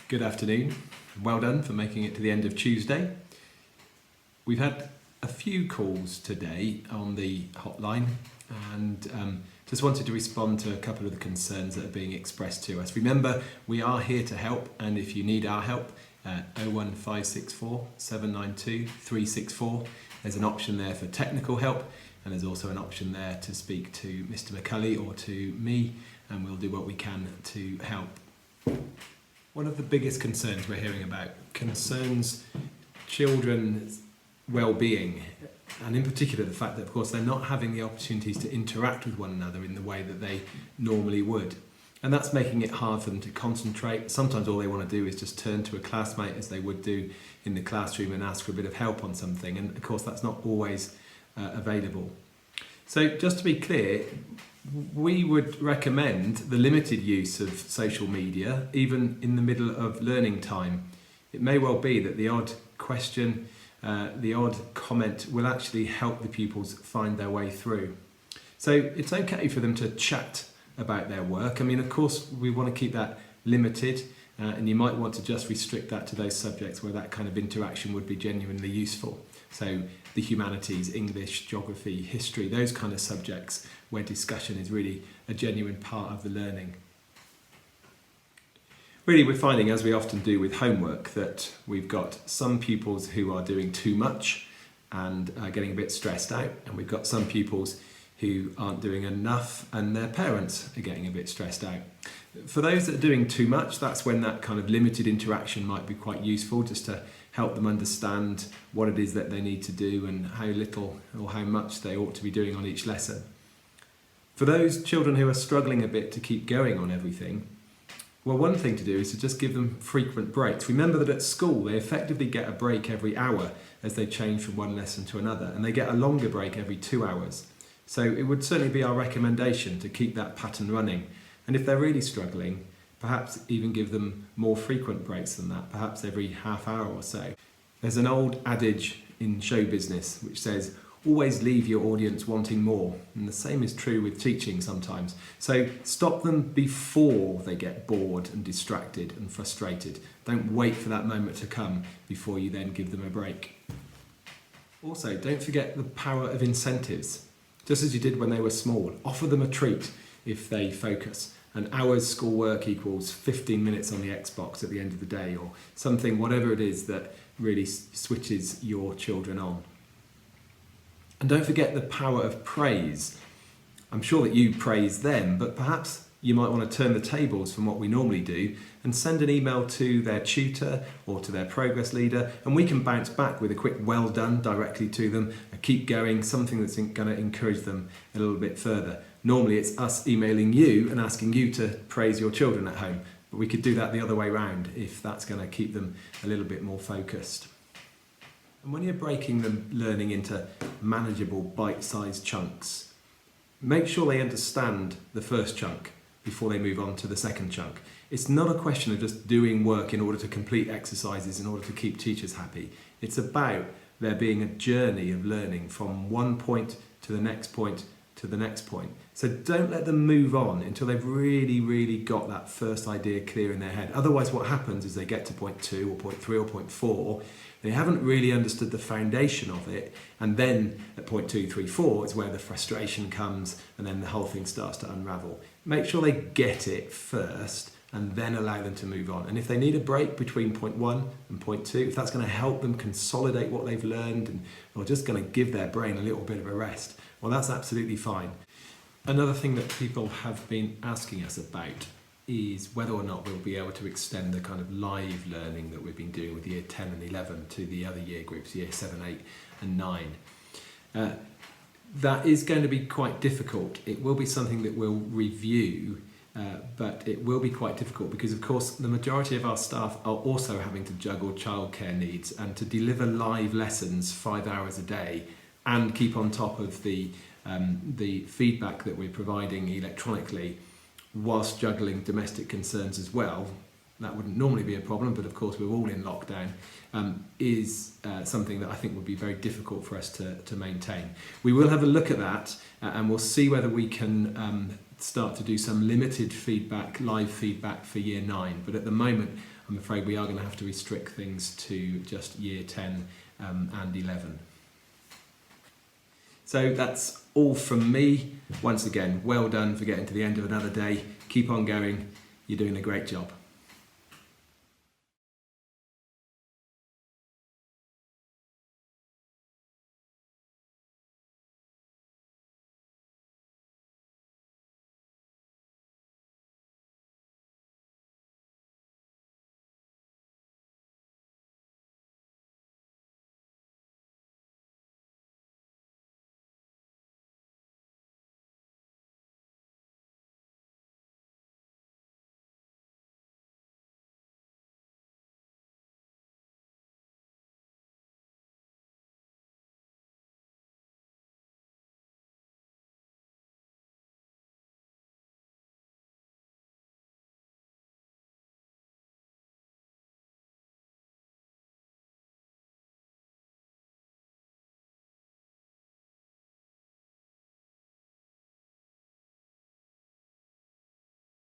Good afternoon. Well done for making it to the end of Tuesday. We've had a few calls today on the hotline and just wanted to respond to a couple of the concerns that are being expressed to us. Remember, we are here to help, and if you need our help, 01564 792 364. There's an option there for technical help, and there's also an option there to speak to Mr McCulley or to me, and we'll do what we can to help. One of the biggest concerns we're hearing about concerns children's well-being, and in particular the fact that, of course, they're not having the opportunities to interact with one another in the way that they normally would. And that's making it hard for them to concentrate. Sometimes all they want to do is just turn to a classmate, as they would do in the classroom, and ask for a bit of help on something. And of course, that's not always available. So just to be clear, we would recommend the limited use of social media, even in the middle of learning time. It may well be that the odd question, the odd comment will actually help the pupils find their way through. So it's okay for them to chat about their work. I mean, of course, we want to keep that limited, and you might want to just restrict that to those subjects where that kind of interaction would be genuinely useful. So the humanities, English, geography, history, those kind of subjects where discussion is really a genuine part of the learning. Really, we're finding, as we often do with homework, that we've got some pupils who are doing too much and are getting a bit stressed out, and we've got some pupils who aren't doing enough and their parents are getting a bit stressed out. For those that are doing too much, that's when that kind of limited interaction might be quite useful, just to help them understand what it is that they need to do and how little or how much they ought to be doing on each lesson. For those children who are struggling a bit to keep going on everything, well, one thing to do is to just give them frequent breaks. Remember that at school they effectively get a break every hour as they change from one lesson to another, and they get a longer break every 2 hours. So it would certainly be our recommendation to keep that pattern running. And if they're really struggling, perhaps even give them more frequent breaks than that, perhaps every half hour or so. There's an old adage in show business which says, always leave your audience wanting more. And the same is true with teaching sometimes. So stop them before they get bored and distracted and frustrated. Don't wait for that moment to come before you then give them a break. Also, don't forget the power of incentives. Just as you did when they were small, offer them a treat if they focus. An hour's schoolwork equals 15 minutes on the Xbox at the end of the day, or something, whatever it is that really switches your children on. And don't forget the power of praise. I'm sure that you praise them, but perhaps you might want to turn the tables from what we normally do and send an email to their tutor or to their progress leader, and we can bounce back with a quick well done directly to them, and keep going, something that's going to encourage them a little bit further. Normally it's us emailing you and asking you to praise your children at home, but we could do that the other way around if that's going to keep them a little bit more focused. And when you're breaking them learning into manageable bite-sized chunks, make sure they understand the first chunk before they move on to the second chunk. It's not a question of just doing work in order to complete exercises in order to keep teachers happy. It's about there being a journey of learning from one point to the next point to the next point. So don't let them move on until they've really got that first idea clear in their head. Otherwise, what happens is they get to point 2 or point 3 or point 4, they haven't really understood the foundation of it, and then at point 2, 3, 4 is where the frustration comes, and then the whole thing starts to unravel. Make sure they get it first and then allow them to move on. And if they need a break between point 1 and point 2, if that's going to help them consolidate what they've learned or just going to give their brain a little bit of a rest, well, that's absolutely fine. Another thing that people have been asking us about is whether or not we'll be able to extend the kind of live learning that we've been doing with year 10 and 11 to the other year groups, year 7, 8 and 9. That is going to be quite difficult. It will be something that we'll review, but it will be quite difficult because, of course, the majority of our staff are also having to juggle childcare needs, and to deliver live lessons 5 hours a day and keep on top of the feedback that we're providing electronically whilst juggling domestic concerns as well. That wouldn't normally be a problem, but of course we're all in lockdown, is something that I think would be very difficult for us to maintain. We will have a look at that and we'll see whether we can start to do some limited feedback, live feedback for year 9. But at the moment, I'm afraid we are going to have to restrict things to just year 10 and 11. So that's all from me. Once again, well done for getting to the end of another day. Keep on going. You're doing a great job.